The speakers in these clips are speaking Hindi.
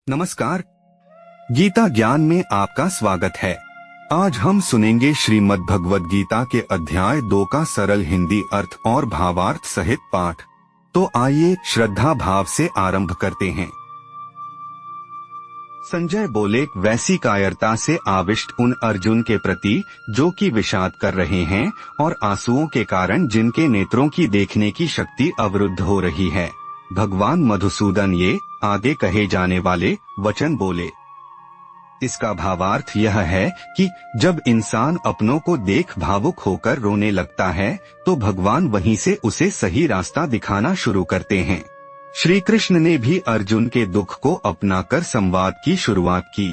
नमस्कार। गीता ज्ञान में आपका स्वागत है। आज हम सुनेंगे श्रीमद् भगवद गीता के अध्याय 2 का सरल हिंदी अर्थ और भावार्थ सहित पाठ। तो आइए श्रद्धा भाव से आरंभ करते हैं। संजय बोले, वैसी कायरता से आविष्ट उन अर्जुन के प्रति जो कि विषाद कर रहे हैं और आंसुओं के कारण जिनके नेत्रों की देखने की शक्ति अवरुद्ध हो रही है, भगवान मधुसूदन ये आगे कहे जाने वाले वचन बोले। इसका भावार्थ यह है कि जब इंसान अपनों को देख भावुक होकर रोने लगता है तो भगवान वहीं से उसे सही रास्ता दिखाना शुरू करते हैं। श्री कृष्ण ने भी अर्जुन के दुख को अपनाकर संवाद की शुरुआत की।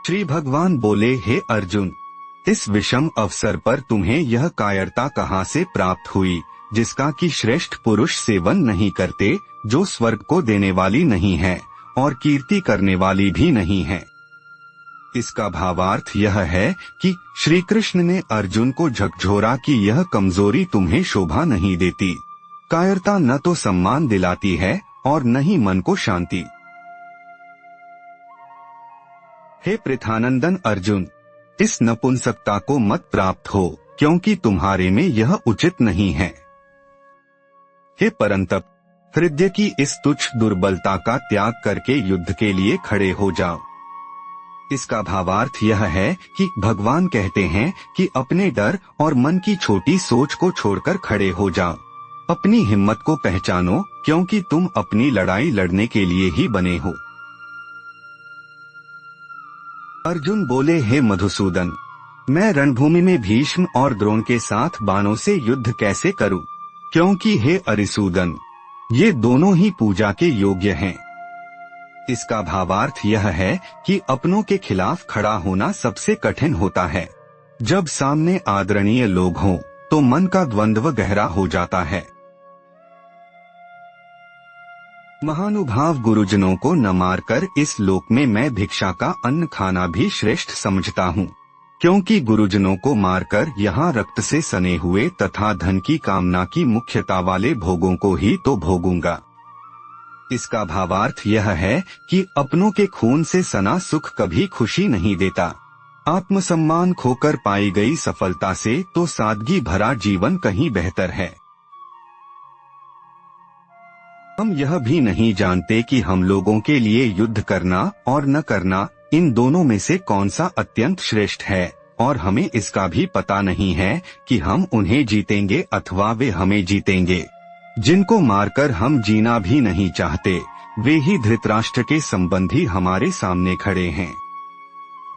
श्री भगवान बोले, हे अर्जुन, इस विषम अवसर पर तुम्हें यह कायरता कहाँ से प्राप्त हुई जिसका कि श्रेष्ठ पुरुष सेवन नहीं करते, जो स्वर्ग को देने वाली नहीं है और कीर्ति करने वाली भी नहीं है। इसका भावार्थ यह है कि श्री कृष्ण ने अर्जुन को झकझोरा कि यह कमजोरी तुम्हें शोभा नहीं देती। कायरता न तो सम्मान दिलाती है और न ही मन को शांति। हे पृथानंदन अर्जुन, इस नपुंसकता को मत प्राप्त हो, क्योंकि तुम्हारे में यह उचित नहीं है। हे परंतप, हृदय की इस तुच्छ दुर्बलता का त्याग करके युद्ध के लिए खड़े हो जाओ। इसका भावार्थ यह है कि भगवान कहते हैं कि अपने डर और मन की छोटी सोच को छोड़कर खड़े हो जाओ। अपनी हिम्मत को पहचानो, क्योंकि तुम अपनी लड़ाई लड़ने के लिए ही बने हो। अर्जुन बोले, हे मधुसूदन, मैं रणभूमि में भीष्म और द्रोण के साथ बाणों से युद्ध कैसे करूं? क्योंकि हे अरिसूदन, ये दोनों ही पूजा के योग्य हैं। इसका भावार्थ यह है कि अपनों के खिलाफ खड़ा होना सबसे कठिन होता है। जब सामने आदरणीय लोग हों तो मन का द्वंद्व गहरा हो जाता है। महानुभाव गुरुजनों को न मारकर इस लोक में मैं भिक्षा का अन्न खाना भी श्रेष्ठ समझता हूँ, क्योंकि गुरुजनों को मारकर यहाँ रक्त से सने हुए तथा धन की कामना की मुख्यता वाले भोगों को ही तो भोगूंगा। इसका भावार्थ यह है कि अपनों के खून से सना सुख कभी खुशी नहीं देता। आत्मसम्मान खोकर पाई गई सफलता से तो सादगी भरा जीवन कहीं बेहतर है। हम यह भी नहीं जानते कि हम लोगों के लिए युद्ध करना और न करना, इन दोनों में से कौन सा अत्यंत श्रेष्ठ है, और हमें इसका भी पता नहीं है कि हम उन्हें जीतेंगे अथवा वे हमें जीतेंगे। जिनको मारकर हम जीना भी नहीं चाहते, वे ही धृतराष्ट्र के संबंधी हमारे सामने खड़े हैं।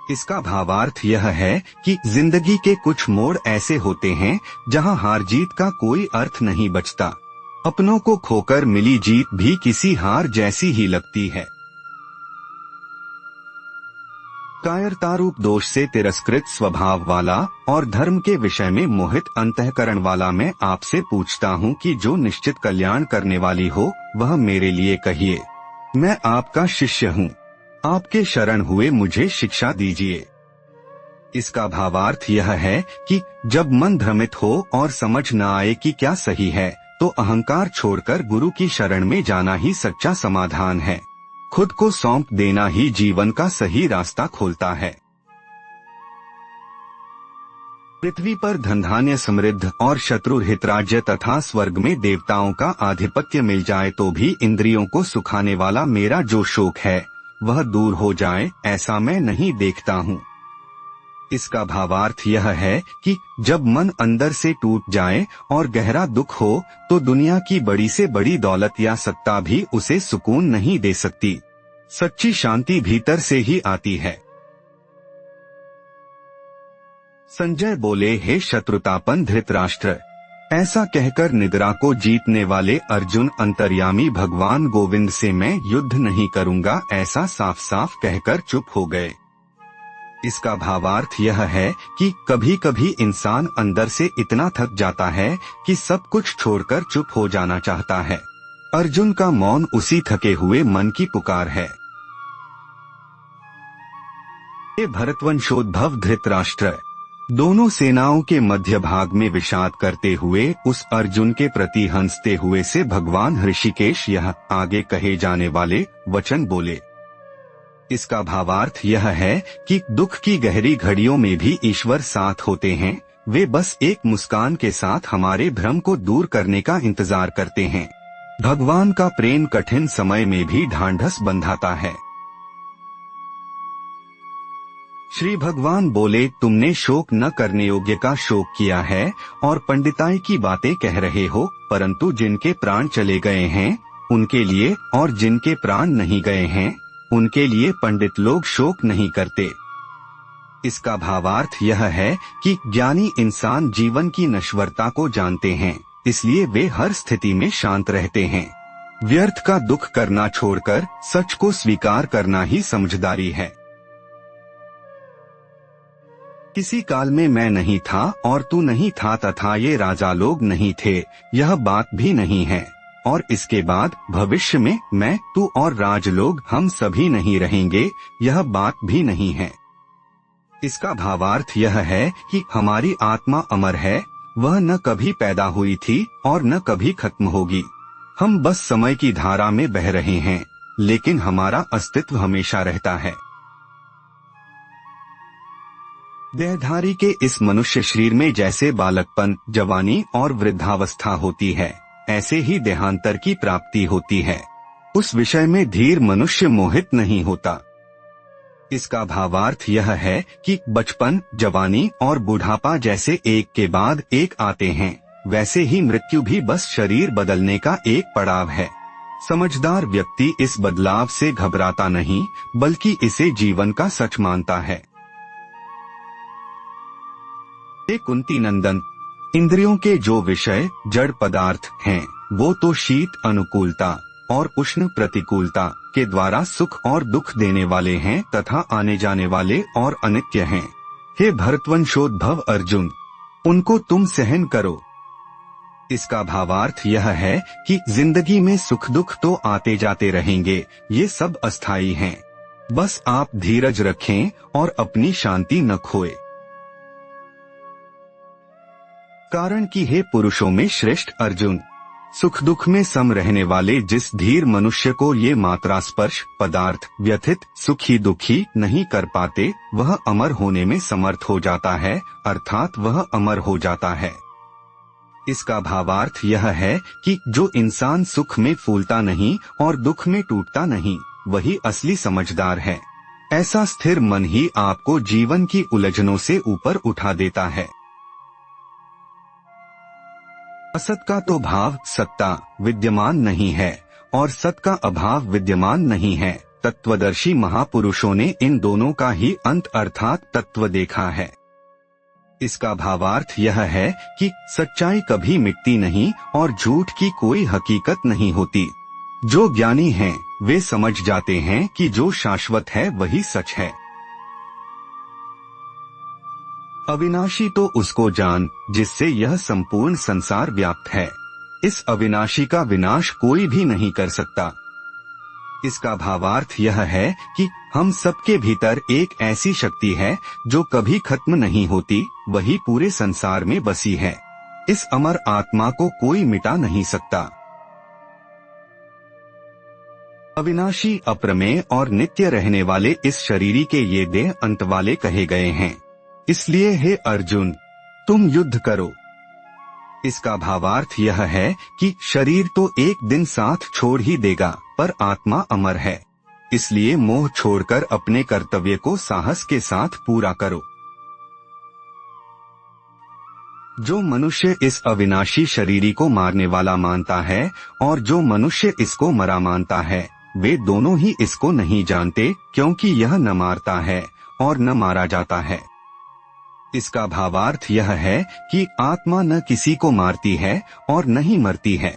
इसका भावार्थ यह है कि जिंदगी के कुछ मोड़ ऐसे होते हैं जहां हार जीत का कोई अर्थ नहीं बचता। अपनों को खोकर मिली जीत भी किसी हार जैसी ही लगती है। कायरतारूप दोष से तिरस्कृत स्वभाव वाला और धर्म के विषय में मोहित अंतःकरण वाला मैं आपसे पूछता हूँ कि जो निश्चित कल्याण करने वाली हो वह मेरे लिए कहिए। मैं आपका शिष्य हूँ, आपके शरण हुए मुझे शिक्षा दीजिए। इसका भावार्थ यह है कि जब मन भ्रमित हो और समझ न आए कि क्या सही है, तो अहंकार छोड़कर गुरु की शरण में जाना ही सच्चा समाधान है। खुद को सौंप देना ही जीवन का सही रास्ता खोलता है। पृथ्वी पर धनधान्य समृद्ध और शत्रुरहित राज्य तथा स्वर्ग में देवताओं का आधिपत्य मिल जाए तो भी इंद्रियों को सुखाने वाला मेरा जो शोक है वह दूर हो जाए, ऐसा मैं नहीं देखता हूँ। इसका भावार्थ यह है कि जब मन अंदर से टूट जाए और गहरा दुख हो तो दुनिया की बड़ी से बड़ी दौलत या सत्ता भी उसे सुकून नहीं दे सकती। सच्ची शांति भीतर से ही आती है। संजय बोले, हे शत्रुतापन धृतराष्ट्र, ऐसा कहकर निद्रा को जीतने वाले अर्जुन अंतर्यामी भगवान गोविंद से मैं युद्ध नहीं करूंगा ऐसा साफ साफ कहकर चुप हो गए। इसका भावार्थ यह है कि कभी कभी इंसान अंदर से इतना थक जाता है कि सब कुछ छोड़कर चुप हो जाना चाहता है। अर्जुन का मौन उसी थके हुए मन की पुकार है। हे भरतवंशोद्भव धृतराष्ट्र, दोनों सेनाओं के मध्य भाग में विषाद करते हुए उस अर्जुन के प्रति हंसते हुए से भगवान ऋषिकेश यह आगे कहे जाने वाले वचन बोले। इसका भावार्थ यह है कि दुख की गहरी घड़ियों में भी ईश्वर साथ होते हैं। वे बस एक मुस्कान के साथ हमारे भ्रम को दूर करने का इंतजार करते हैं। भगवान का प्रेम कठिन समय में भी ढांढस बंधाता है। श्री भगवान बोले, तुमने शोक न करने योग्य का शोक किया है और पंडिताई की बातें कह रहे हो, परंतु जिनके प्राण चले गए हैं उनके लिए और जिनके प्राण नहीं गए हैं उनके लिए पंडित लोग शोक नहीं करते। इसका भावार्थ यह है कि ज्ञानी इंसान जीवन की नश्वरता को जानते हैं, इसलिए वे हर स्थिति में शांत रहते हैं। व्यर्थ का दुख करना छोड़कर सच को स्वीकार करना ही समझदारी है। किसी काल में मैं नहीं था और तू नहीं था तथा ये राजा लोग नहीं थे, यह बात भी नहीं है। और इसके बाद भविष्य में मैं, तू और राज लोग हम सभी नहीं रहेंगे, यह बात भी नहीं है। इसका भावार्थ यह है कि हमारी आत्मा अमर है, वह न कभी पैदा हुई थी और न कभी खत्म होगी। हम बस समय की धारा में बह रहे हैं, लेकिन हमारा अस्तित्व हमेशा रहता है। देहधारी के इस मनुष्य शरीर में जैसे बालकपन, जवानी और वृद्धावस्था होती है, ऐसे ही देहांतर की प्राप्ति होती है। उस विषय में धीर मनुष्य मोहित नहीं होता। इसका भावार्थ यह है कि बचपन, जवानी और बुढ़ापा जैसे एक के बाद एक आते हैं, वैसे ही मृत्यु भी बस शरीर बदलने का एक पड़ाव है। समझदार व्यक्ति इस बदलाव से घबराता नहीं, बल्कि इसे जीवन का सच मानता है। कुंती नंदन, इंद्रियों के जो विषय जड़ पदार्थ हैं, वो तो शीत अनुकूलता और उष्ण प्रतिकूलता के द्वारा सुख और दुख देने वाले हैं तथा आने जाने वाले और अनित्य हैं। हे भरतवंशोद्भव अर्जुन, उनको तुम सहन करो। इसका भावार्थ यह है कि जिंदगी में सुख दुख तो आते जाते रहेंगे, ये सब अस्थायी हैं। बस आप धीरज रखें और अपनी शांति न खोए। कारण कि हे पुरुषों में श्रेष्ठ अर्जुन, सुख दुख में सम रहने वाले जिस धीर मनुष्य को ये मात्रा स्पर्श पदार्थ व्यथित सुखी दुखी नहीं कर पाते, वह अमर होने में समर्थ हो जाता है, अर्थात वह अमर हो जाता है। इसका भावार्थ यह है कि जो इंसान सुख में फूलता नहीं और दुख में टूटता नहीं, वही असली समझदार है। ऐसा स्थिर मन ही आपको जीवन की उलझनों से ऊपर उठा देता है। असत का तो भाव सत्ता विद्यमान नहीं है और सत का अभाव विद्यमान नहीं है। तत्वदर्शी महापुरुषों ने इन दोनों का ही अंत अर्थात तत्व देखा है। इसका भावार्थ यह है कि सच्चाई कभी मिटती नहीं और झूठ की कोई हकीकत नहीं होती। जो ज्ञानी हैं, वे समझ जाते हैं कि जो शाश्वत है वही सच है। अविनाशी तो उसको जान जिससे यह संपूर्ण संसार व्याप्त है। इस अविनाशी का विनाश कोई भी नहीं कर सकता। इसका भावार्थ यह है कि हम सबके भीतर एक ऐसी शक्ति है जो कभी खत्म नहीं होती, वही पूरे संसार में बसी है। इस अमर आत्मा को कोई मिटा नहीं सकता। अविनाशी, अप्रमेय और नित्य रहने वाले इस शरीरी के ये देह अंत वाले कहे गए हैं। इसलिए हे अर्जुन, तुम युद्ध करो। इसका भावार्थ यह है कि शरीर तो एक दिन साथ छोड़ ही देगा, पर आत्मा अमर है। इसलिए मोह छोड़कर अपने कर्तव्य को साहस के साथ पूरा करो। जो मनुष्य इस अविनाशी शरीरी को मारने वाला मानता है और जो मनुष्य इसको मरा मानता है, वे दोनों ही इसको नहीं जानते, क्योंकि यह न मारता है और न मारा जाता है। इसका भावार्थ यह है कि आत्मा न किसी को मारती है और न ही मरती है।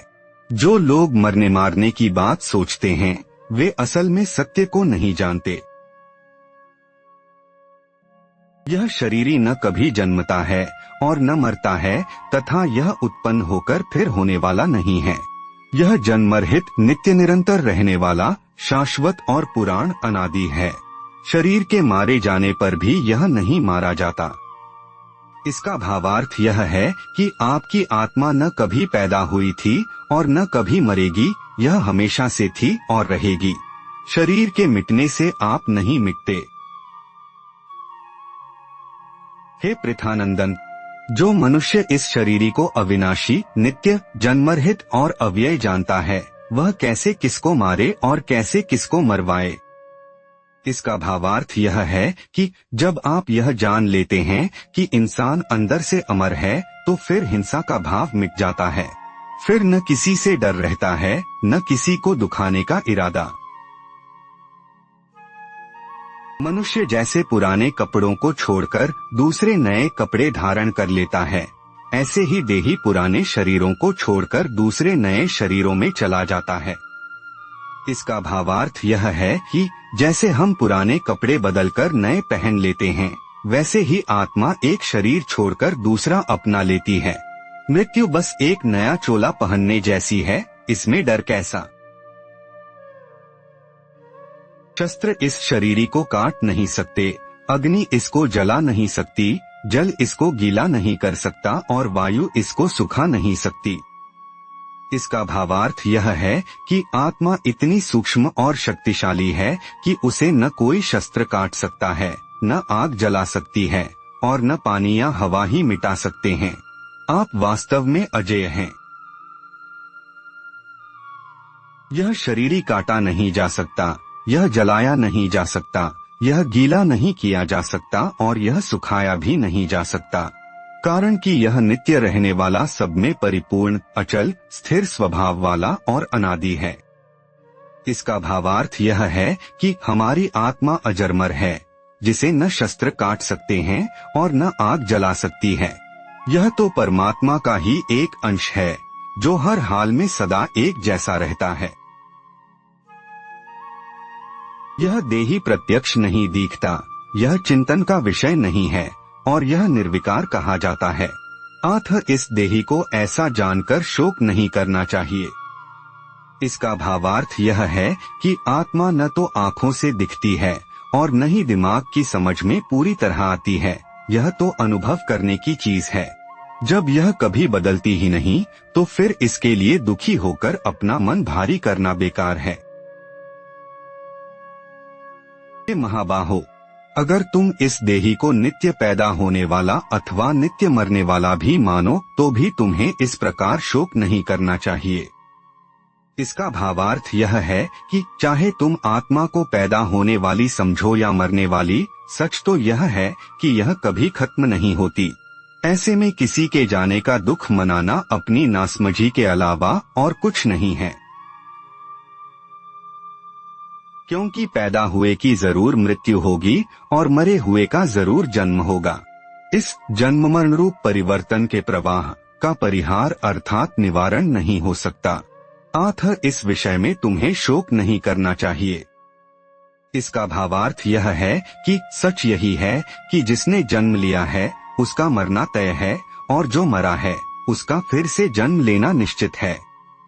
जो लोग मरने मारने की बात सोचते हैं, वे असल में सत्य को नहीं जानते। यह शरीरी न कभी जन्मता है और न मरता है तथा यह उत्पन्न होकर फिर होने वाला नहीं है। यह जन्मरहित नित्य निरंतर रहने वाला शाश्वत और पुराण अनादि है। शरीर के मारे जाने पर भी यह नहीं मारा जाता। इसका भावार्थ यह है कि आपकी आत्मा न कभी पैदा हुई थी और न कभी मरेगी, यह हमेशा से थी और रहेगी। शरीर के मिटने से आप नहीं मिटते। हे पृथानंदन, जो मनुष्य इस शरीर को अविनाशी, नित्य, जन्मरहित और अव्यय जानता है, वह कैसे किसको मारे और कैसे किसको मरवाए। इसका भावार्थ यह है कि जब आप यह जान लेते हैं कि इंसान अंदर से अमर है, तो फिर हिंसा का भाव मिट जाता है। फिर न किसी से डर रहता है, न किसी को दुखाने का इरादा। मनुष्य जैसे पुराने कपड़ों को छोड़कर दूसरे नए कपड़े धारण कर लेता है, ऐसे ही देही पुराने शरीरों को छोड़कर दूसरे नए शरीरों में चला जाता है। इसका भावार्थ यह है कि जैसे हम पुराने कपड़े बदलकर नए पहन लेते हैं, वैसे ही आत्मा एक शरीर छोड़कर दूसरा अपना लेती है। मृत्यु बस एक नया चोला पहनने जैसी है, इसमें डर कैसा। शस्त्र इस शरीर को काट नहीं सकते, अग्नि इसको जला नहीं सकती, जल इसको गीला नहीं कर सकता और वायु इसको सुखा नहीं सकती। इसका भावार्थ यह है कि आत्मा इतनी सूक्ष्म और शक्तिशाली है कि उसे न कोई शस्त्र काट सकता है, न आग जला सकती है और न पानी या हवा ही मिटा सकते हैं। आप वास्तव में अजेय हैं। यह शरीर काटा नहीं जा सकता, यह जलाया नहीं जा सकता, यह गीला नहीं किया जा सकता और यह सुखाया भी नहीं जा सकता, कारण कि यह नित्य रहने वाला, सब में परिपूर्ण, अचल, स्थिर स्वभाव वाला और अनादि है। इसका भावार्थ यह है कि हमारी आत्मा अजरमर है, जिसे न शस्त्र काट सकते हैं और न आग जला सकती है। यह तो परमात्मा का ही एक अंश है, जो हर हाल में सदा एक जैसा रहता है। यह देही प्रत्यक्ष नहीं दिखता, यह चिंतन का विषय नहीं है और यह निर्विकार कहा जाता है। अतः इस देही को ऐसा जानकर शोक नहीं करना चाहिए। इसका भावार्थ यह है कि आत्मा न तो आँखों से दिखती है और न ही दिमाग की समझ में पूरी तरह आती है, यह तो अनुभव करने की चीज है। जब यह कभी बदलती ही नहीं, तो फिर इसके लिए दुखी होकर अपना मन भारी करना बेकार है। महाबाहो, अगर तुम इस देही को नित्य पैदा होने वाला अथवा नित्य मरने वाला भी मानो, तो भी तुम्हें इस प्रकार शोक नहीं करना चाहिए। इसका भावार्थ यह है कि चाहे तुम आत्मा को पैदा होने वाली समझो या मरने वाली, सच तो यह है कि यह कभी खत्म नहीं होती। ऐसे में किसी के जाने का दुख मनाना अपनी नासमझी के अलावा और कुछ नहीं है, क्योंकि पैदा हुए की जरूर मृत्यु होगी और मरे हुए का जरूर जन्म होगा। इस जन्म मरण रूप परिवर्तन के प्रवाह का परिहार अर्थात निवारण नहीं हो सकता। अतः इस विषय में तुम्हें शोक नहीं करना चाहिए। इसका भावार्थ यह है कि सच यही है कि जिसने जन्म लिया है उसका मरना तय है और जो मरा है उसका फिर से जन्म लेना निश्चित है।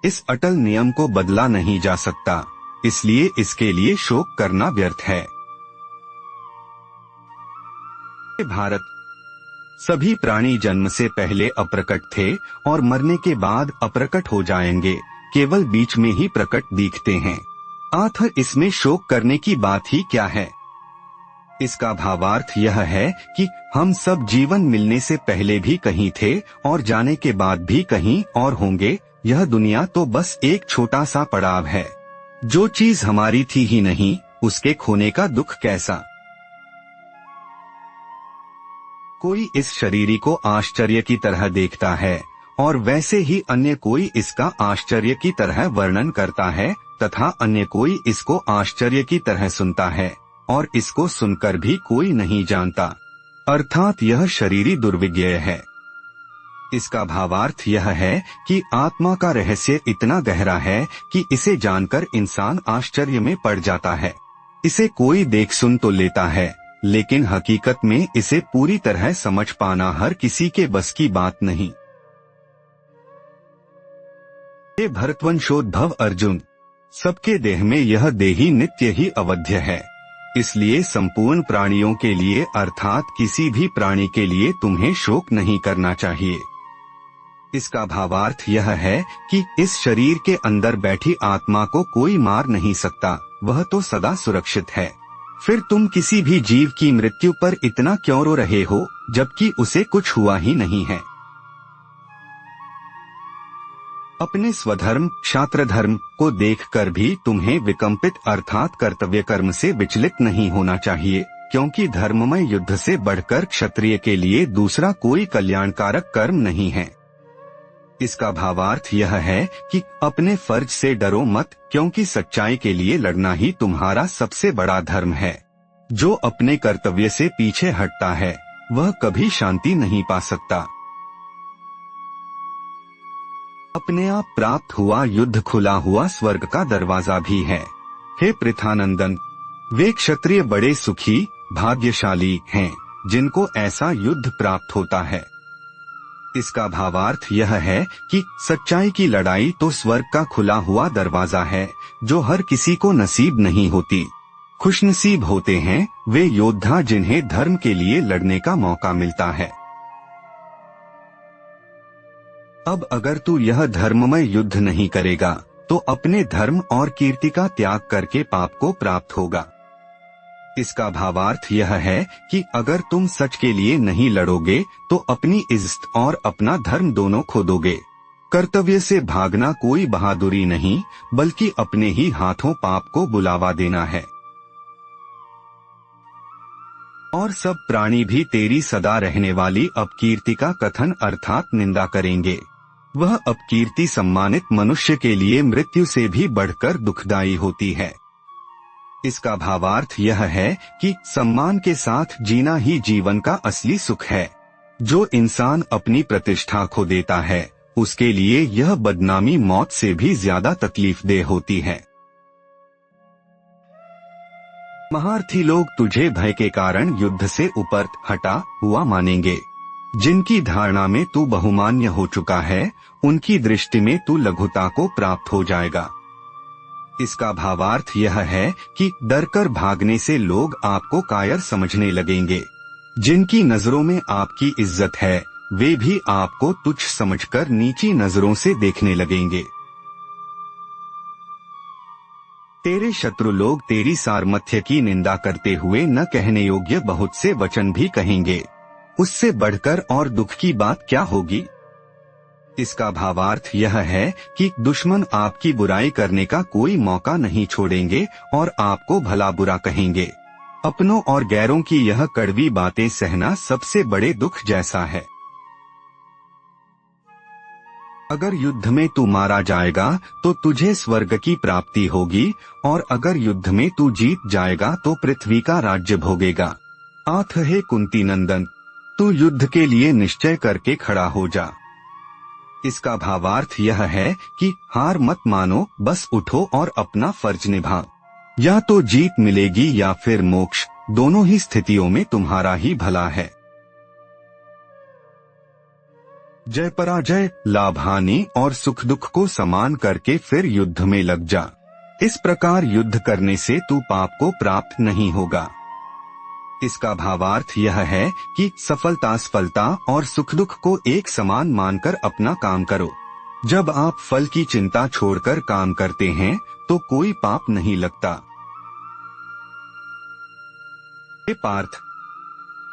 इस अटल नियम को बदला नहीं जा सकता, इसलिए इसके लिए शोक करना व्यर्थ है। भारत, सभी प्राणी जन्म से पहले अप्रकट थे और मरने के बाद अप्रकट हो जाएंगे, केवल बीच में ही प्रकट दिखते हैं। अतः इसमें शोक करने की बात ही क्या है। इसका भावार्थ यह है कि हम सब जीवन मिलने से पहले भी कहीं थे और जाने के बाद भी कहीं और होंगे। यह दुनिया तो बस एक छोटा सा पड़ाव है। जो चीज हमारी थी ही नहीं, उसके खोने का दुख कैसा। कोई इस शरीर को आश्चर्य की तरह देखता है और वैसे ही अन्य कोई इसका आश्चर्य की तरह वर्णन करता है, तथा अन्य कोई इसको आश्चर्य की तरह सुनता है और इसको सुनकर भी कोई नहीं जानता, अर्थात यह शरीरी दुर्विज्ञेय है। इसका भावार्थ यह है कि आत्मा का रहस्य इतना गहरा है कि इसे जानकर इंसान आश्चर्य में पड़ जाता है। इसे कोई देख सुन तो लेता है, लेकिन हकीकत में इसे पूरी तरह समझ पाना हर किसी के बस की बात नहीं। हे भरतवंशोद्भव अर्जुन, सबके देह में यह देही नित्य ही अवध्य है। इसलिए संपूर्ण प्राणियों के लिए अर्थात किसी भी प्राणी के लिए तुम्हें शोक नहीं करना चाहिए। इसका भावार्थ यह है कि इस शरीर के अंदर बैठी आत्मा को कोई मार नहीं सकता, वह तो सदा सुरक्षित है। फिर तुम किसी भी जीव की मृत्यु पर इतना क्यों रो रहे हो, जबकि उसे कुछ हुआ ही नहीं है। अपने स्वधर्म क्षात्र धर्म को देखकर भी तुम्हें विकम्पित अर्थात कर्तव्य कर्म से विचलित नहीं होना चाहिए, क्योंकि धर्ममय युद्ध से बढ़कर क्षत्रिय के लिए दूसरा कोई कल्याणकारक कर्म नहीं है। इसका भावार्थ यह है कि अपने फर्ज से डरो मत, क्योंकि सच्चाई के लिए लड़ना ही तुम्हारा सबसे बड़ा धर्म है। जो अपने कर्तव्य से पीछे हटता है वह कभी शांति नहीं पा सकता। अपने आप प्राप्त हुआ युद्ध खुला हुआ स्वर्ग का दरवाजा भी है। हे पृथानंदन, वे क्षत्रिय बड़े सुखी भाग्यशाली हैं जिनको ऐसा युद्ध प्राप्त होता है। इसका भावार्थ यह है कि सच्चाई की लड़ाई तो स्वर्ग का खुला हुआ दरवाजा है, जो हर किसी को नसीब नहीं होती। खुशनसीब होते हैं वे योद्धा जिन्हें धर्म के लिए लड़ने का मौका मिलता है। अब अगर तू यह धर्ममय युद्ध नहीं करेगा तो अपने धर्म और कीर्ति का त्याग करके पाप को प्राप्त होगा। इसका भावार्थ यह है कि अगर तुम सच के लिए नहीं लड़ोगे तो अपनी इज्जत और अपना धर्म दोनों खो दोगे। कर्तव्य से भागना कोई बहादुरी नहीं, बल्कि अपने ही हाथों पाप को बुलावा देना है। और सब प्राणी भी तेरी सदा रहने वाली अपकीर्ति का कथन अर्थात निंदा करेंगे। वह अपकीर्ति सम्मानित मनुष्य के लिए मृत्यु से भी बढ़कर दुखदायी होती है। इसका भावार्थ यह है कि सम्मान के साथ जीना ही जीवन का असली सुख है। जो इंसान अपनी प्रतिष्ठा खो देता है उसके लिए यह बदनामी मौत से भी ज्यादा तकलीफदेह होती है। महारथी लोग तुझे भय के कारण युद्ध से ऊपर हटा हुआ मानेंगे। जिनकी धारणा में तू बहुमान्य हो चुका है उनकी दृष्टि में तू लघुता को प्राप्त हो जाएगा। इसका भावार्थ यह है कि डरकर भागने से लोग आपको कायर समझने लगेंगे। जिनकी नजरों में आपकी इज्जत है वे भी आपको तुच्छ समझकर नीची नजरों से देखने लगेंगे। तेरे शत्रु लोग तेरी सामर्थ्य की निंदा करते हुए न कहने योग्य बहुत से वचन भी कहेंगे। उससे बढ़कर और दुख की बात क्या होगी। इसका भावार्थ यह है कि दुश्मन आपकी बुराई करने का कोई मौका नहीं छोड़ेंगे और आपको भला बुरा कहेंगे। अपनों और गैरों की यह कड़वी बातें सहना सबसे बड़े दुख जैसा है। अगर युद्ध में तू मारा जाएगा तो तुझे स्वर्ग की प्राप्ति होगी, और अगर युद्ध में तू जीत जाएगा तो पृथ्वी का राज्य भोगेगा। आथ हे कुंती नंदन, तू युद्ध के लिए निश्चय करके खड़ा हो जा। इसका भावार्थ यह है कि हार मत मानो, बस उठो और अपना फर्ज निभा। या तो जीत मिलेगी या फिर मोक्ष, दोनों ही स्थितियों में तुम्हारा ही भला है। जय पराजय, लाभ हानि और सुख दुख को समान करके फिर युद्ध में लग जा। इस प्रकार युद्ध करने से तू पाप को प्राप्त नहीं होगा। इसका भावार्थ यह है कि सफलता सफलता और सुख दुख को एक समान मानकर अपना काम करो। जब आप फल की चिंता छोड़कर काम करते हैं तो कोई पाप नहीं लगता। हे पार्थ,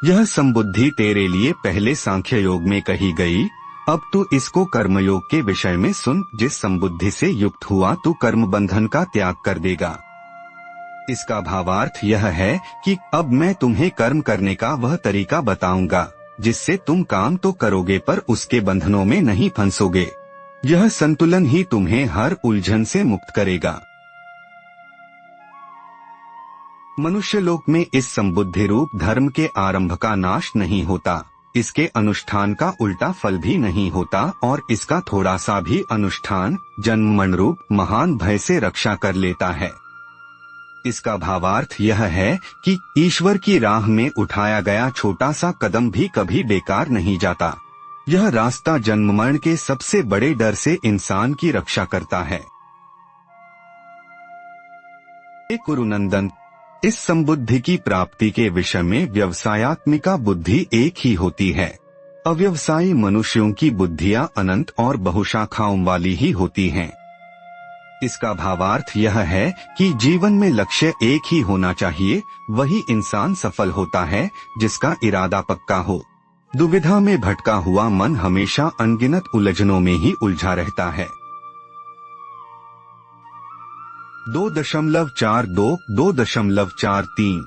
यह संबुद्धि तेरे लिए पहले सांख्य योग में कही गई, अब तू इसको कर्मयोग के विषय में सुन। जिस संबुद्धि से युक्त हुआ तू कर्म बंधन का त्याग कर देगा। इसका भावार्थ यह है कि अब मैं तुम्हें कर्म करने का वह तरीका बताऊंगा जिससे तुम काम तो करोगे पर उसके बंधनों में नहीं फंसोगे। यह संतुलन ही तुम्हें हर उलझन से मुक्त करेगा। मनुष्य लोक में इस संबुद्धि रूप धर्म के आरंभ का नाश नहीं होता, इसके अनुष्ठान का उल्टा फल भी नहीं होता, और इसका थोड़ा सा भी अनुष्ठान जन्म मरण रूप महान भय से रक्षा कर लेता है। इसका भावार्थ यह है कि ईश्वर की राह में उठाया गया छोटा सा कदम भी कभी बेकार नहीं जाता। यह रास्ता जन्म मरण के सबसे बड़े डर से इंसान की रक्षा करता है। हे कुरुनंदन, इस संबुद्धि की प्राप्ति के विषय में व्यवसायात्मिका बुद्धि एक ही होती है। अव्यवसायी मनुष्यों की बुद्धियां अनंत और बहुशाखाओं वाली ही होती हैं। इसका भावार्थ यह है कि जीवन में लक्ष्य एक ही होना चाहिए, वही इंसान सफल होता है जिसका इरादा पक्का हो। दुविधा में भटका हुआ मन हमेशा अनगिनत उलझनों में ही उलझा रहता है। 2.42 2.43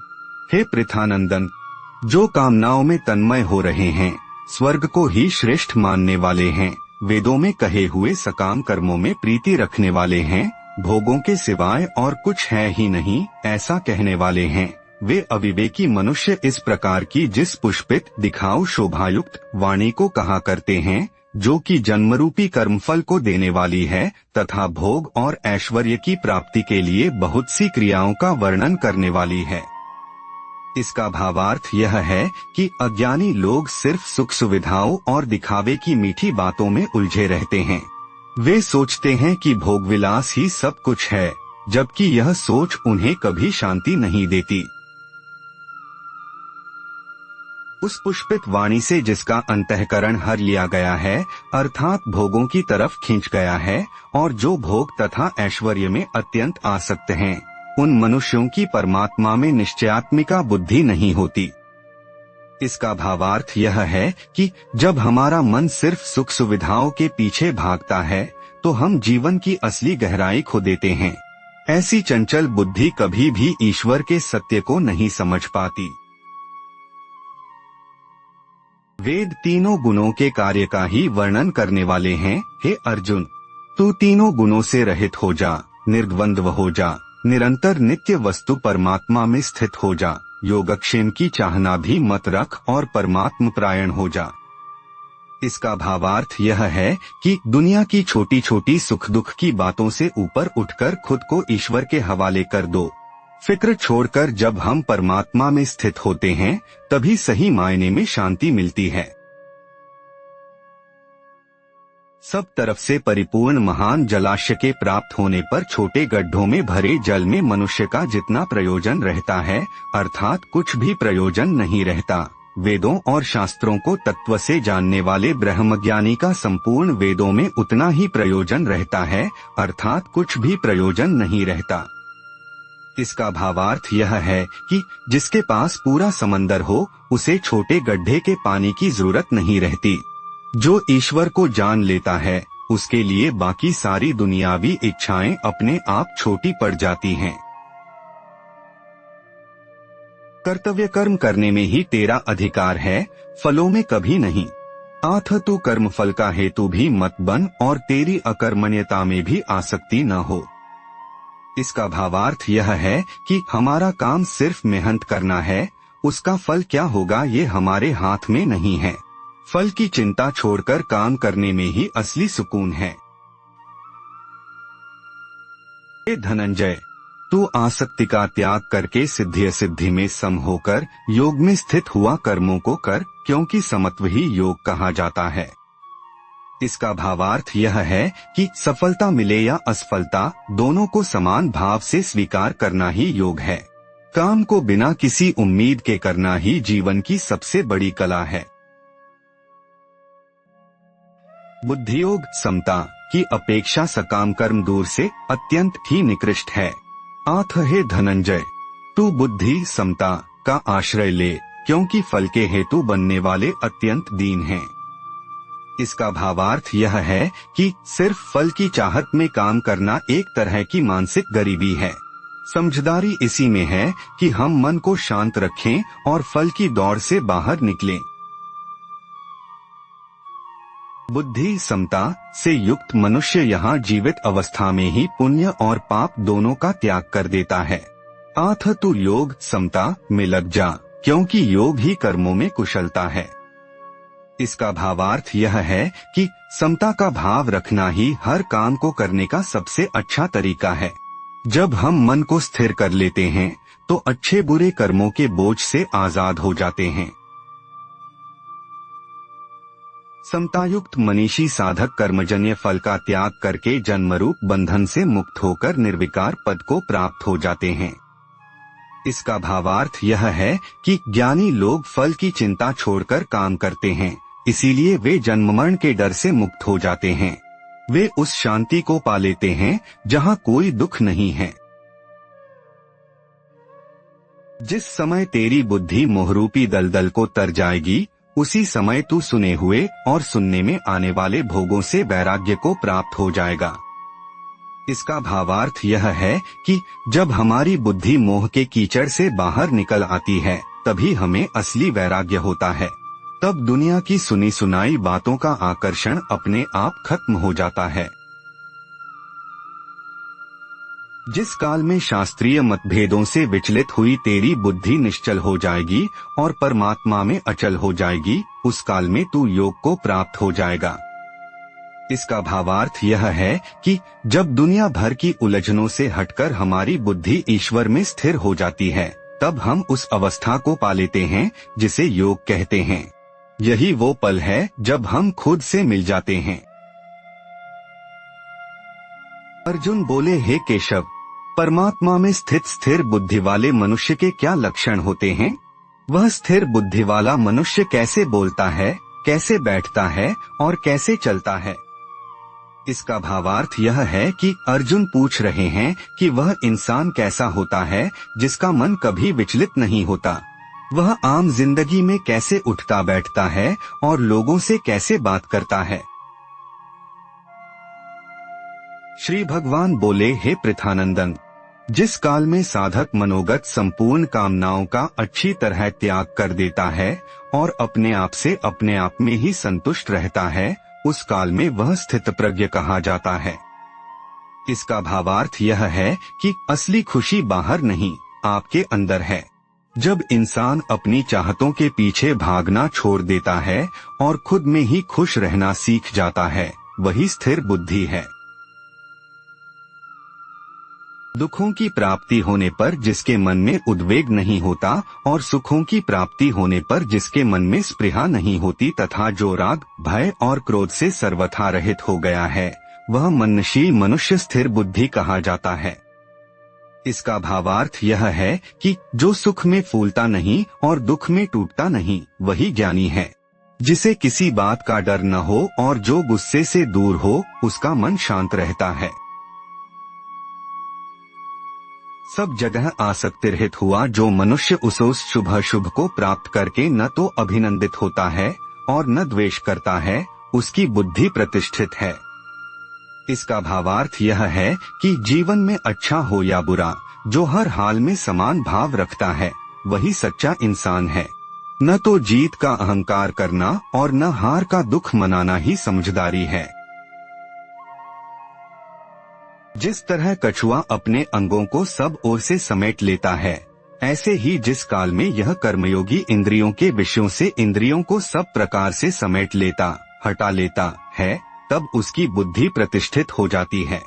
हे पृथानंदन, जो कामनाओं में तन्मय हो रहे हैं, स्वर्ग को ही श्रेष्ठ मानने वाले हैं, वेदों में कहे हुए सकाम कर्मों में प्रीति रखने वाले हैं, भोगों के सिवाय और कुछ है ही नहीं, ऐसा कहने वाले हैं, वे अविवेकी मनुष्य इस प्रकार की जिस पुष्पित दिखाऊ शोभायुक्त वाणी को कहा करते हैं, जो कि जन्मरूपी कर्मफल को देने वाली है तथा भोग और ऐश्वर्य की प्राप्ति के लिए बहुत सी क्रियाओं का वर्णन करने वाली है। इसका भावार्थ यह है कि अज्ञानी लोग सिर्फ सुख सुविधाओं और दिखावे की मीठी बातों में उलझे रहते हैं। वे सोचते हैं कि भोग विलास ही सब कुछ है, जबकि यह सोच उन्हें कभी शांति नहीं देती। उस पुष्पित वाणी से जिसका अंतःकरण हर लिया गया है, अर्थात भोगों की तरफ खींच गया है, और जो भोग तथा ऐश्वर्य में अत्यंत आसक्त हैं, उन मनुष्यों की परमात्मा में निश्चयात्मिका बुद्धि नहीं होती। इसका भावार्थ यह है कि जब हमारा मन सिर्फ सुख सुविधाओं के पीछे भागता है, तो हम जीवन की असली गहराई खो देते हैं। ऐसी चंचल बुद्धि कभी भी ईश्वर के सत्य को नहीं समझ पाती। वेद तीनों गुणों के कार्य का ही वर्णन करने वाले हैं। हे अर्जुन, तू तीनों गुणों से रहित हो जा, निर्द्वंद्व हो जा, निरंतर नित्य वस्तु परमात्मा में स्थित हो जा, योगक्षेम की चाहना भी मत रख और परमात्म प्रायण हो जा। इसका भावार्थ यह है कि दुनिया की छोटी छोटी सुख दुख की बातों से ऊपर उठकर खुद को ईश्वर के हवाले कर दो। फिक्र छोड़कर जब हम परमात्मा में स्थित होते हैं, तभी सही मायने में शांति मिलती है। सब तरफ से परिपूर्ण महान जलाशय के प्राप्त होने पर छोटे गड्ढों में भरे जल में मनुष्य का जितना प्रयोजन रहता है, अर्थात कुछ भी प्रयोजन नहीं रहता। वेदों और शास्त्रों को तत्व से जानने वाले ब्रह्मज्ञानी का संपूर्ण वेदों में उतना ही प्रयोजन रहता है, अर्थात कुछ भी प्रयोजन नहीं रहता। इसका भावार्थ यह है कि जिसके पास पूरा समंदर हो, उसे छोटे गड्ढे के पानी की जरूरत नहीं रहती। जो ईश्वर को जान लेता है, उसके लिए बाकी सारी दुनियावी इच्छाएं अपने आप छोटी पड़ जाती हैं। कर्तव्य कर्म करने में ही तेरा अधिकार है, फलों में कभी नहीं। आथ तू कर्म फल का हेतु भी मत बन और तेरी अकर्मण्यता में भी आसक्ति न हो। इसका भावार्थ यह है कि हमारा काम सिर्फ मेहनत करना है, उसका फल क्या होगा ये हमारे हाथ में नहीं है। फल की चिंता छोड़कर काम करने में ही असली सुकून है। हे धनंजय, तू आसक्ति का त्याग करके सिद्धि सिद्धि में सम होकर योग में स्थित हुआ कर्मों को कर, क्योंकि समत्व ही योग कहा जाता है। इसका भावार्थ यह है कि सफलता मिले या असफलता, दोनों को समान भाव से स्वीकार करना ही योग है। काम को बिना किसी उम्मीद के करना ही जीवन की सबसे बड़ी कला है। बुद्धियोग समता की अपेक्षा सकाम कर्म दूर से अत्यंत ही निकृष्ट है। आथ हे धनंजय, तू बुद्धि समता का आश्रय ले, क्योंकि फल के हेतु बनने वाले अत्यंत दीन हैं। इसका भावार्थ यह है कि सिर्फ फल की चाहत में काम करना एक तरह की मानसिक गरीबी है। समझदारी इसी में है कि हम मन को शांत रखें और फल की दौड़ से बाहर निकलें। बुद्धि समता से युक्त मनुष्य यहाँ जीवित अवस्था में ही पुण्य और पाप दोनों का त्याग कर देता है। आथ तू योग समता में लग जा, क्योंकि योग ही कर्मों में कुशलता है। इसका भावार्थ यह है कि समता का भाव रखना ही हर काम को करने का सबसे अच्छा तरीका है। जब हम मन को स्थिर कर लेते हैं, तो अच्छे बुरे कर्मों के बोझ से आजाद हो जाते हैं। समतायुक्त मनीषी साधक कर्मजन्य फल का त्याग करके जन्मरूप बंधन से मुक्त होकर निर्विकार पद को प्राप्त हो जाते हैं। इसका भावार्थ यह है कि ज्ञानी लोग फल की चिंता छोड़कर काम करते हैं, इसीलिए वे जन्म मरण के डर से मुक्त हो जाते हैं। वे उस शांति को पा लेते हैं जहाँ कोई दुख नहीं है। जिस समय तेरी बुद्धि मोहरूपी दलदल को तर जाएगी, उसी समय तू सुने हुए और सुनने में आने वाले भोगों से वैराग्य को प्राप्त हो जाएगा। इसका भावार्थ यह है कि जब हमारी बुद्धि मोह के कीचड़ से बाहर निकल आती है, तभी हमें असली वैराग्य होता है। तब दुनिया की सुनी सुनाई बातों का आकर्षण अपने आप खत्म हो जाता है। जिस काल में शास्त्रीय मतभेदों से विचलित हुई तेरी बुद्धि निश्चल हो जाएगी और परमात्मा में अचल हो जाएगी, उस काल में तू योग को प्राप्त हो जाएगा। इसका भावार्थ यह है कि जब दुनिया भर की उलझनों से हटकर हमारी बुद्धि ईश्वर में स्थिर हो जाती है, तब हम उस अवस्था को पा लेते हैं जिसे योग कहते हैं। यही वो पल है जब हम खुद से मिल जाते हैं। अर्जुन बोले, हे केशव, परमात्मा में स्थित स्थिर बुद्धि वाले मनुष्य के क्या लक्षण होते हैं? वह स्थिर बुद्धि वाला मनुष्य कैसे बोलता है, कैसे बैठता है और कैसे चलता है? इसका भावार्थ यह है कि अर्जुन पूछ रहे हैं कि वह इंसान कैसा होता है जिसका मन कभी विचलित नहीं होता। वह आम जिंदगी में कैसे उठता बैठता है और लोगों से कैसे बात करता है। श्री भगवान बोले, हे पृथानंदन, जिस काल में साधक मनोगत संपूर्ण कामनाओं का अच्छी तरह त्याग कर देता है और अपने आप से अपने आप में ही संतुष्ट रहता है, उस काल में वह स्थित प्रज्ञ कहा जाता है। इसका भावार्थ यह है कि असली खुशी बाहर नहीं, आपके अंदर है। जब इंसान अपनी चाहतों के पीछे भागना छोड़ देता है और खुद में ही खुश रहना सीख जाता है, वही स्थिर बुद्धि है। दुखों की प्राप्ति होने पर जिसके मन में उद्वेग नहीं होता और सुखों की प्राप्ति होने पर जिसके मन में स्पृहा नहीं होती तथा जो राग, भय और क्रोध से सर्वथा रहित हो गया है, वह मननशील मनुष्य स्थिर बुद्धि कहा जाता है। इसका भावार्थ यह है कि जो सुख में फूलता नहीं और दुख में टूटता नहीं, वही ज्ञानी है। जिसे किसी बात का डर न हो और जो गुस्से से दूर हो, उसका मन शांत रहता है। सब जगह आसक्ति रहित हुआ जो मनुष्य उस शुभ अशुभ को प्राप्त करके न तो अभिनंदित होता है और न द्वेष करता है, उसकी बुद्धि प्रतिष्ठित है। इसका भावार्थ यह है कि जीवन में अच्छा हो या बुरा, जो हर हाल में समान भाव रखता है, वही सच्चा इंसान है। न तो जीत का अहंकार करना और न हार का दुख मनाना ही समझदारी है। जिस तरह कछुआ अपने अंगों को सब ओर से समेट लेता है, ऐसे ही जिस काल में यह कर्मयोगी इंद्रियों के विषयों से इंद्रियों को सब प्रकार से समेट लेता, हटा लेता है, तब उसकी बुद्धि प्रतिष्ठित हो जाती है।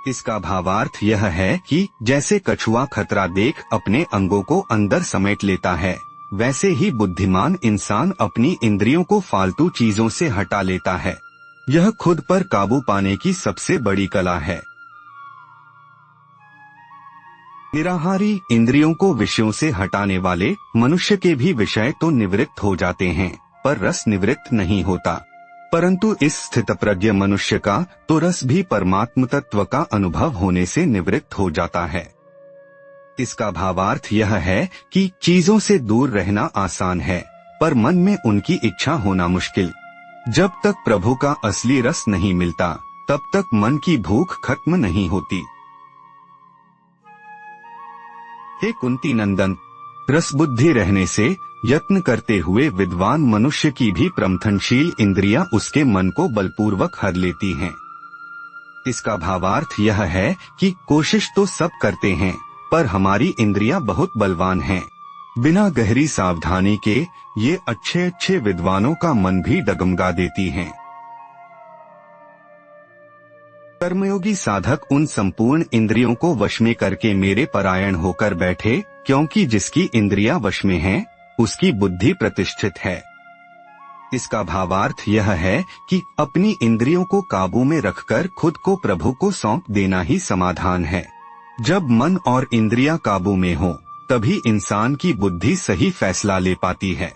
इसका भावार्थ यह है कि जैसे कछुआ खतरा देख अपने अंगों को अंदर समेट लेता है, वैसे ही बुद्धिमान इंसान अपनी इंद्रियों को फालतू चीजों से हटा लेता है। यह खुद पर काबू पाने की सबसे बड़ी कला है। निराहारी इंद्रियों को विषयों से हटाने वाले मनुष्य के भी विषय तो निवृत्त हो जाते हैं, पर रस निवृत्त नहीं होता। परंतु इस स्थित प्रज्ञ मनुष्य का तो रस भी परमात्म तत्व का अनुभव होने से निवृत्त हो जाता है। इसका भावार्थ यह है कि चीजों से दूर रहना आसान है, पर मन में उनकी इच्छा होना मुश्किल। जब तक प्रभु का असली रस नहीं मिलता, तब तक मन की भूख खत्म नहीं होती। हे कुंती नंदन, रस बुद्धि रहने से यत्न करते हुए विद्वान मनुष्य की भी प्रमथनशील इंद्रियां उसके मन को बलपूर्वक हर लेती हैं। इसका भावार्थ यह है कि कोशिश तो सब करते हैं, पर हमारी इंद्रियां बहुत बलवान हैं। बिना गहरी सावधानी के ये अच्छे अच्छे विद्वानों का मन भी डगमगा देती हैं। कर्मयोगी साधक उन संपूर्ण इंद्रियों को वश में करके मेरे परायण होकर बैठे, क्योंकि जिसकी इंद्रियां वश में हैं, उसकी बुद्धि प्रतिष्ठित है। इसका भावार्थ यह है कि अपनी इंद्रियों को काबू में रखकर खुद को प्रभु को सौंप देना ही समाधान है। जब मन और इंद्रियां काबू में हो, तभी इंसान की बुद्धि सही फैसला ले पाती है।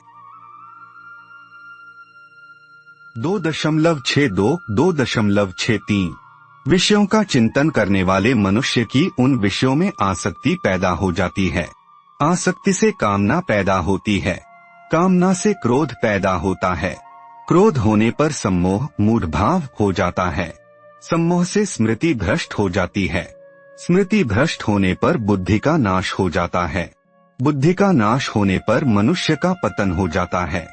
2.62 2.63 विषयों का चिंतन करने वाले मनुष्य की उन विषयों में आसक्ति पैदा हो जाती है। आसक्ति से कामना पैदा होती है। कामना से क्रोध पैदा होता है। क्रोध होने पर सम्मोह मूढ़भाव हो जाता है। सम्मोह से स्मृति भ्रष्ट हो जाती है। स्मृति भ्रष्ट होने पर बुद्धि का नाश हो जाता है। बुद्धि का नाश होने पर मनुष्य का पतन हो जाता है।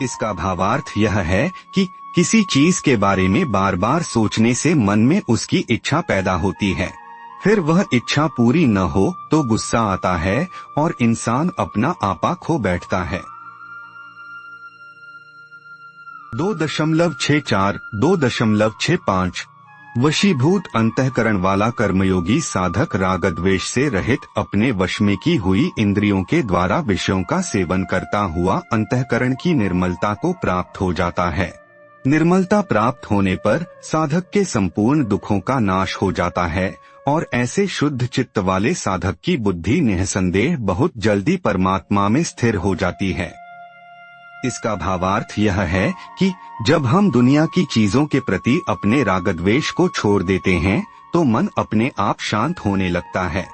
इसका भावार्थ यह है कि किसी चीज के बारे में बार बार सोचने से मन में उसकी इच्छा पैदा होती है। फिर वह इच्छा पूरी न हो तो गुस्सा आता है और इंसान अपना आपा खो बैठता है। 2.64 2.65 वशीभूत अंतःकरण वाला कर्मयोगी साधक रागद्वेष से रहित अपने वश में की हुई इंद्रियों के द्वारा विषयों का सेवन करता हुआ अंतःकरण की निर्मलता को प्राप्त हो जाता है। निर्मलता प्राप्त होने पर साधक के संपूर्ण दुखों का नाश हो जाता है और ऐसे शुद्ध चित्त वाले साधक की बुद्धि निःसंदेह बहुत जल्दी परमात्मा में स्थिर हो जाती है। इसका भावार्थ यह है कि जब हम दुनिया की चीजों के प्रति अपने रागद्वेष को छोड़ देते हैं तो मन अपने आप शांत होने लगता है।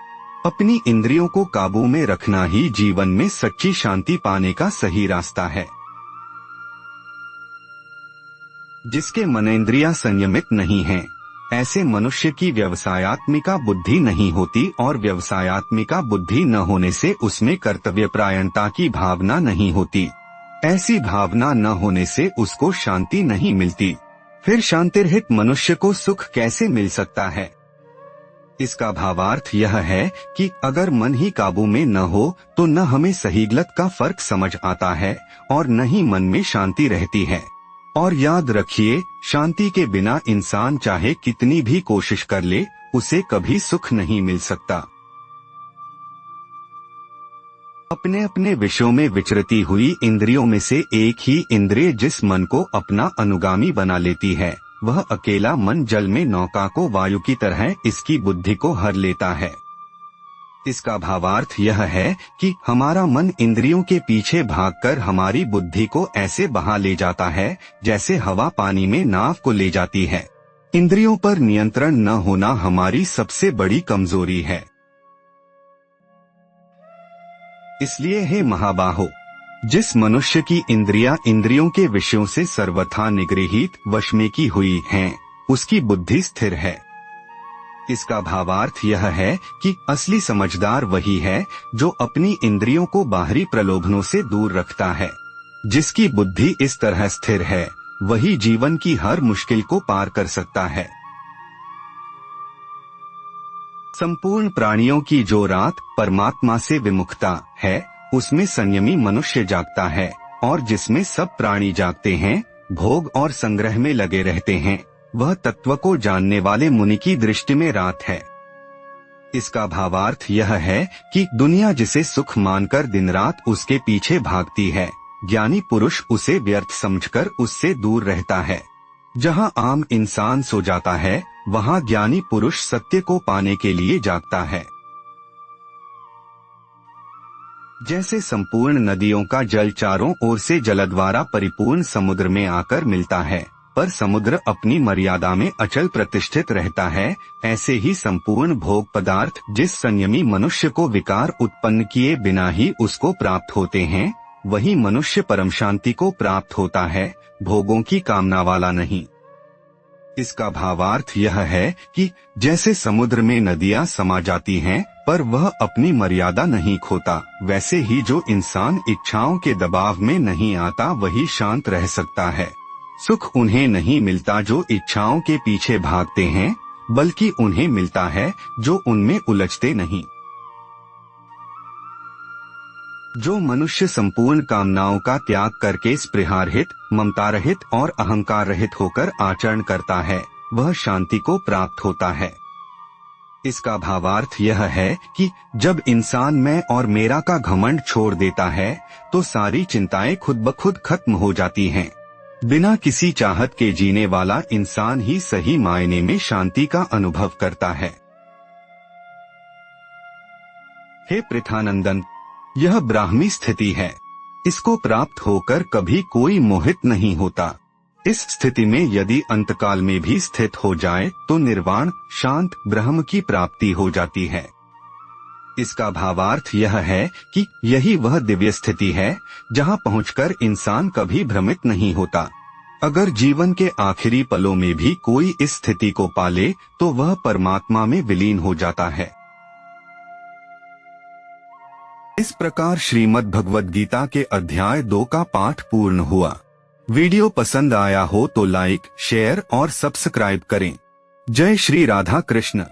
अपनी इंद्रियों को काबू में रखना ही जीवन में सच्ची शांति पाने का सही रास्ता है। जिसके मनेंद्रियां संयमित नहीं हैं, ऐसे मनुष्य की व्यवसायात्मिका बुद्धि नहीं होती और व्यवसायात्मिका बुद्धि न होने से उसमें कर्तव्यपरायणता की भावना नहीं होती। ऐसी भावना न होने से उसको शांति नहीं मिलती। फिर शांतिरहित मनुष्य को सुख कैसे मिल सकता है? इसका भावार्थ यह है कि अगर मन ही काबू में न हो तो न हमें सही गलत का फर्क समझ आता है और न ही मन में शांति रहती है। और याद रखिए, शांति के बिना इंसान चाहे कितनी भी कोशिश कर ले, उसे कभी सुख नहीं मिल सकता। अपने अपने विषयों में विचरती हुई इंद्रियों में से एक ही इंद्रिय जिस मन को अपना अनुगामी बना लेती है, वह अकेला मन जल में नौका को वायु की तरह इसकी बुद्धि को हर लेता है। इसका भावार्थ यह है कि हमारा मन इंद्रियों के पीछे भागकर हमारी बुद्धि को ऐसे बहा ले जाता है जैसे हवा पानी में नाव को ले जाती है। इंद्रियों पर नियंत्रण न होना हमारी सबसे बड़ी कमजोरी है। इसलिए हे महाबाहो, जिस मनुष्य की इंद्रियां इंद्रियों के विषयों से सर्वथा निगृहीत वश में की हुई हैं, उसकी बुद्धि स्थिर है। इसका भावार्थ यह है कि असली समझदार वही है जो अपनी इंद्रियों को बाहरी प्रलोभनों से दूर रखता है। जिसकी बुद्धि इस तरह स्थिर है, वही जीवन की हर मुश्किल को पार कर सकता है। संपूर्ण प्राणियों की जो रात परमात्मा से विमुखता है, उसमें संयमी मनुष्य जागता है, और जिसमें सब प्राणी जागते हैं, भोग और संग्रह में लगे रहते हैं, वह तत्व को जानने वाले मुनि की दृष्टि में रात है। इसका भावार्थ यह है कि दुनिया जिसे सुख मानकर दिन रात उसके पीछे भागती है, ज्ञानी पुरुष उसे व्यर्थ समझकर उससे दूर रहता है। जहाँ आम इंसान सो जाता है, वहाँ ज्ञानी पुरुष सत्य को पाने के लिए जागता है। जैसे संपूर्ण नदियों का जल चारों ओर से जलद्वारा परिपूर्ण समुद्र में आकर मिलता है, पर समुद्र अपनी मर्यादा में अचल प्रतिष्ठित रहता है, ऐसे ही संपूर्ण भोग पदार्थ जिस संयमी मनुष्य को विकार उत्पन्न किए बिना ही उसको प्राप्त होते हैं, वही मनुष्य परम शांति को प्राप्त होता है, भोगों की कामना वाला नहीं। इसका भावार्थ यह है कि जैसे समुद्र में नदियां समा जाती हैं, पर वह अपनी मर्यादा नहीं खोता, वैसे ही जो इंसान इच्छाओं के दबाव में नहीं आता वही शांत रह सकता है। सुख उन्हें नहीं मिलता जो इच्छाओं के पीछे भागते हैं, बल्कि उन्हें मिलता है जो उनमें उलझते नहीं। जो मनुष्य संपूर्ण कामनाओं का त्याग करके स्पृहारहित, ममतारहित और अहंकार रहित होकर आचरण करता है, वह शांति को प्राप्त होता है। इसका भावार्थ यह है कि जब इंसान मैं और मेरा का घमंड छोड़ देता है, तो सारी चिंताएं खुद ब खुद खत्म हो जाती हैं। बिना किसी चाहत के जीने वाला इंसान ही सही मायने में शांति का अनुभव करता है। हे पृथानंदन, यह ब्राह्मी स्थिति है। इसको प्राप्त होकर कभी कोई मोहित नहीं होता। इस स्थिति में यदि अंतकाल में भी स्थित हो जाए तो निर्वाण शांत ब्रह्म की प्राप्ति हो जाती है। इसका भावार्थ यह है कि यही वह दिव्य स्थिति है जहां पहुंचकर इंसान कभी भ्रमित नहीं होता। अगर जीवन के आखिरी पलों में भी कोई इस स्थिति को पाले तो वह परमात्मा में विलीन हो जाता है। इस प्रकार श्रीमद् भगवद गीता के अध्याय 2 का पाठ पूर्ण हुआ। वीडियो पसंद आया हो तो लाइक, शेयर और सब्सक्राइब करें। जय श्री राधा कृष्ण।